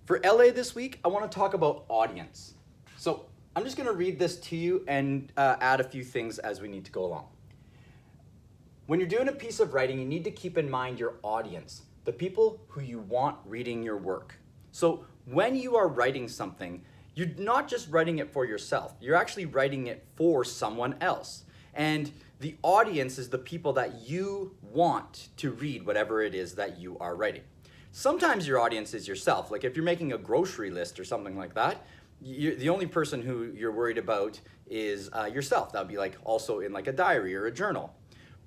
For LA this week, I want to talk about audience. So I'm just going to read this to you and add a few things as we need to go along. When you're doing a piece of writing, you need to keep in mind your audience, the people who you want reading your work. So when you are writing something, you're not just writing it for yourself, you're actually writing it for someone else. And the audience is the people that you want to read whatever it is that you are writing. Sometimes your audience is yourself. Like if you're making a grocery list or something like that, the only person who you're worried about is yourself. That would be like also in like a diary or a journal.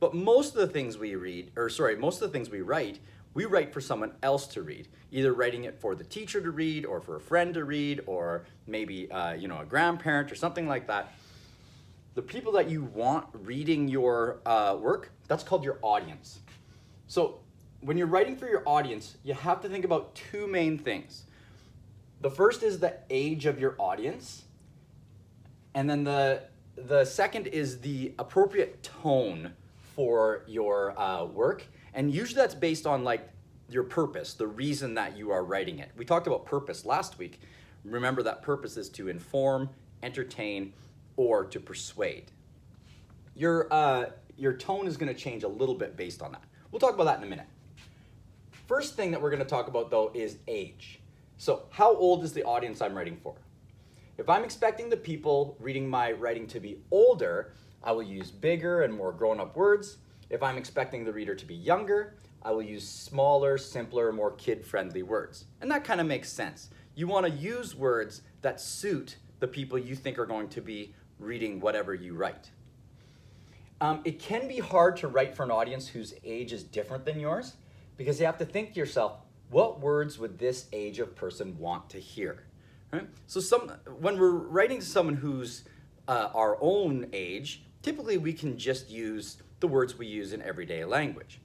But most of the things we write, we write for someone else to read. Either writing it for the teacher to read, or for a friend to read, or maybe a grandparent or something like that. The people that you want reading your work, that's called your audience. So when you're writing for your audience, you have to think about two main things. The first is the age of your audience, and then the second is the appropriate tone for your work. And usually that's based on like your purpose, the reason that you are writing it. We talked about purpose last week. Remember that purpose is to inform, entertain, or to persuade. Your tone is going to change a little bit based on that. We'll talk about that in a minute. First thing that we're going to talk about though is age. So how old is the audience I'm writing for? If I'm expecting the people reading my writing to be older, I will use bigger and more grown-up words. If I'm expecting the reader to be younger, I will use smaller, simpler, more kid-friendly words. And that kind of makes sense. You want to use words that suit the people you think are going to be reading whatever you write. It can be hard to write for an audience whose age is different than yours, because you have to think to yourself, what words would this age of person want to hear? Right? So when we're writing to someone who's our own age, typically we can just use the words we use in everyday language.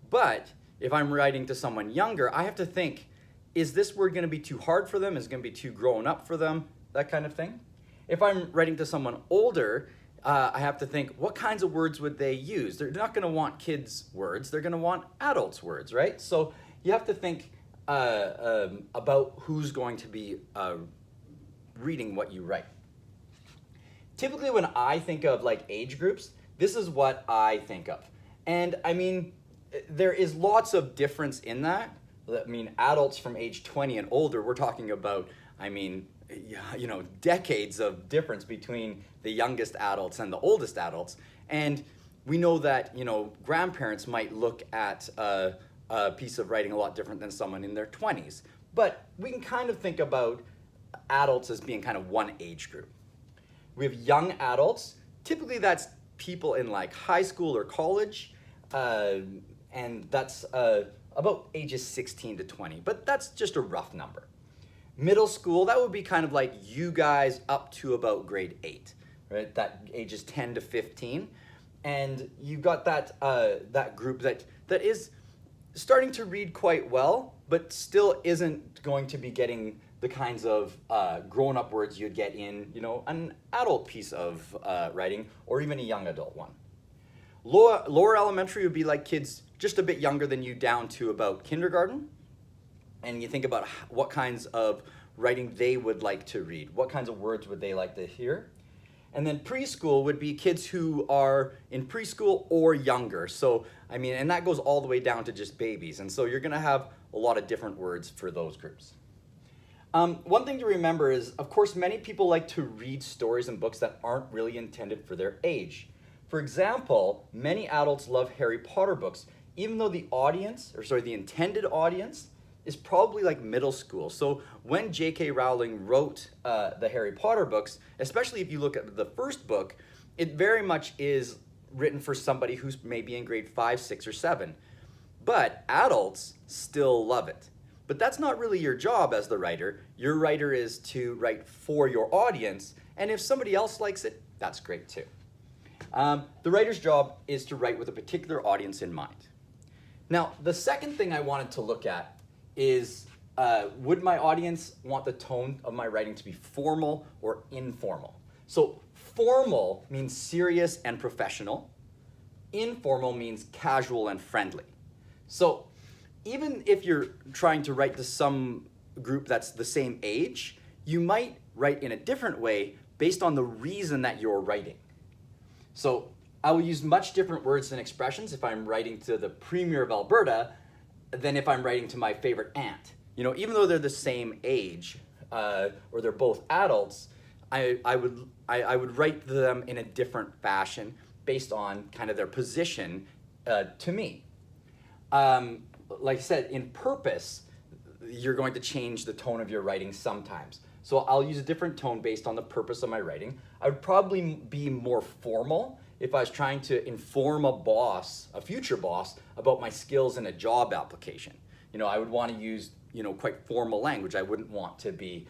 But if I'm writing to someone younger, I have to think, is this word going to be too hard for them? Is it going to be too grown up for them? That kind of thing. If I'm writing to someone older, I have to think, what kinds of words would they use? They're not going to want kids' words. They're going to want adults' words, right? So you have to think about who's going to be reading what you write. Typically when I think of like age groups, this is what I think of. And I mean, there is lots of difference in that. I mean, adults from age 20 and older, we're talking about, decades of difference between the youngest adults and the oldest adults. And we know that, grandparents might look at a piece of writing a lot different than someone in their 20s. But we can kind of think about adults as being kind of one age group. We have young adults. Typically that's people in like high school or college, and that's about ages 16 to 20, but that's just a rough number. Middle school, that would be kind of like you guys up to about grade 8, right? That ages 10 to 15. And you've got that group that is starting to read quite well, but still isn't going to be getting the kinds of grown-up words you'd get in, an adult piece of writing, or even a young adult one. Lower elementary would be like kids just a bit younger than you down to about kindergarten. And you think about what kinds of writing they would like to read. What kinds of words would they like to hear? And then preschool would be kids who are in preschool or younger. So, and that goes all the way down to just babies. And so you're going to have a lot of different words for those groups. One thing to remember is, of course, many people like to read stories and books that aren't really intended for their age. For example, many adults love Harry Potter books, even though the intended audience is probably like middle school. So when J.K. Rowling wrote the Harry Potter books, especially if you look at the first book, it very much is written for somebody who's maybe in grade 5, 6, or 7. But adults still love it. But that's not really your job as the writer. Your writer is to write for your audience, and if somebody else likes it, that's great too. The writer's job is to write with a particular audience in mind. Now, the second thing I wanted to look at is, would my audience want the tone of my writing to be formal or informal? So formal means serious and professional. Informal means casual and friendly. So even if you're trying to write to some group that's the same age, you might write in a different way based on the reason that you're writing. So I will use much different words and expressions if I'm writing to the Premier of Alberta than if I'm writing to my favorite aunt. You know, even though they're the same age or they're both adults, I would write them in a different fashion based on kind of their position to me. Like I said, in purpose, you're going to change the tone of your writing sometimes. So I'll use a different tone based on the purpose of my writing. I would probably be more formal if I was trying to inform a boss, a future boss, about my skills in a job application. You know, I would want to use, you know, quite formal language. I wouldn't want to be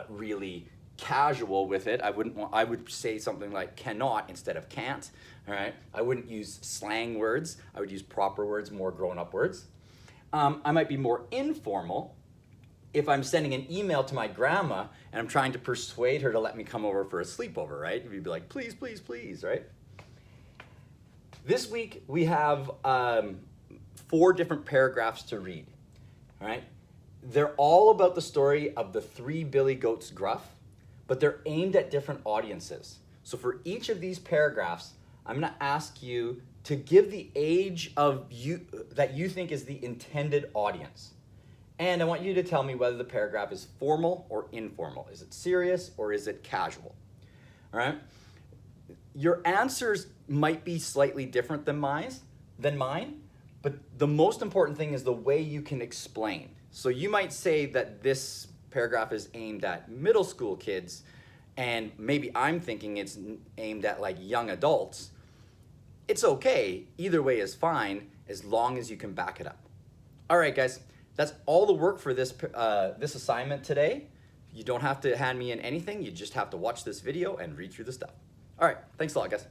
really casual with it. I would say something like cannot instead of can't, all right? I wouldn't use slang words. I would use proper words, more grown-up words. I might be more informal if I'm sending an email to my grandma and I'm trying to persuade her to let me come over for a sleepover, right? You'd be like, please, please, please, right? This week we have 4 different paragraphs to read, all right? They're all about the story of the 3 Billy Goats Gruff, but they're aimed at different audiences. So for each of these paragraphs, I'm gonna ask you to give the age of you that you think is the intended audience. And I want you to tell me whether the paragraph is formal or informal. Is it serious or is it casual? All right? Your answers might be slightly different than mine, but the most important thing is the way you can explain. So you might say that this paragraph is aimed at middle school kids, and maybe I'm thinking it's aimed at like young adults. It's okay. Either way is fine as long as you can back it up. All right, guys. That's all the work for this assignment today. You don't have to hand me in anything. You just have to watch this video and read through the stuff. All right, thanks a lot, guys.